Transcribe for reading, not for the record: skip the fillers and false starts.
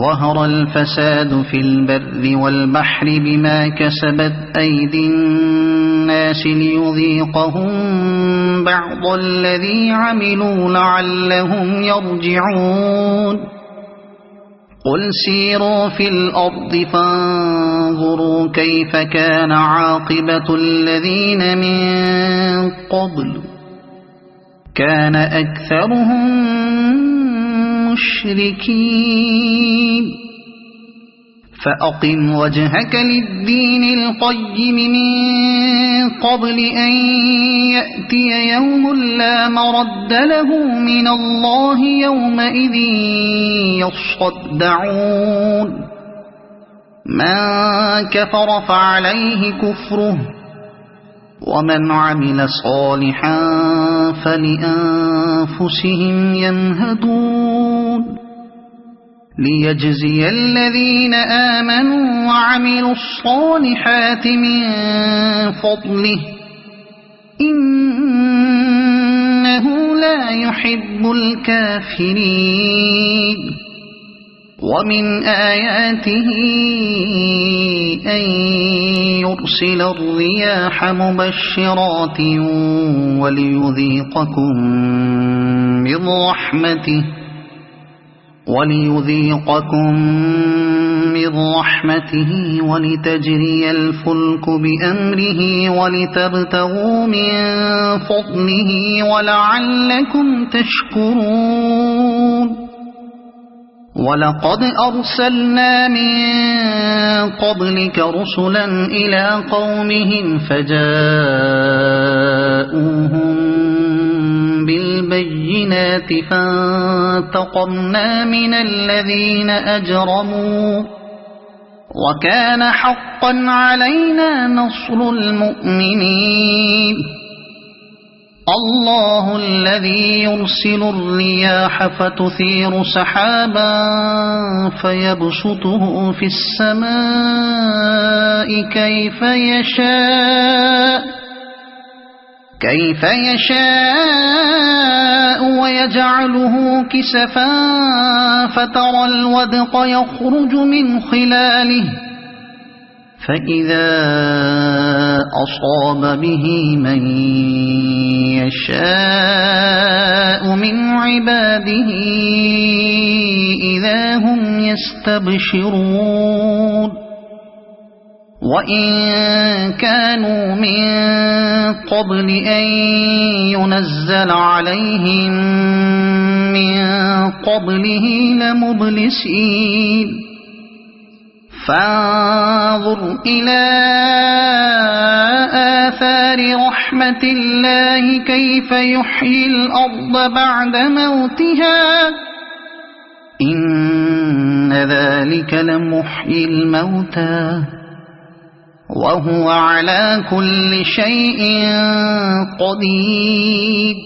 ظهر الفساد في البر والبحر بما كسبت أيدي الناس ليذيقهم بعض الذي عملوا لعلهم يرجعون قل سيروا في الأرض فانظروا كيف كان عاقبة الذين من قبل كان أكثرهم مشركين فأقم وجهك للدين القيم من قبل أن يأتي يوم لا مرد له من الله يومئذ يصدعون من كفر فعليه كفره ومن عمل صالحا فلأنفسهم يمهدون ليجزي الذين آمنوا وعملوا الصالحات من فضله إنه لا يحب الكافرين ومن آياته أن يرسل الرياح مبشرات وليذيقكم من رحمته ولتجري الفلك بأمره ولتبتغوا من فضله ولعلكم تشكرون ولقد أرسلنا من قبلك رسلا إلى قومهم فجاءوهم بالبينات فانتقمنا من الذين أجرموا وكان حقا علينا نصر المؤمنين الله الذي يرسل الرياح فتثير سحابا فيبسطه في السماء كيف يشاء ويجعله كسفا فترى الودق يخرج من خلاله فإذا أصاب به من يشاء من عباده إذا هم يستبشرون وإن كانوا من قبل أن ينزل عليهم من قبله لمبلسين فانظر إلى آثار رحمة الله كيف يحيي الأرض بعد موتها إن ذلك لمحيي الموتى وهو على كل شيء قدير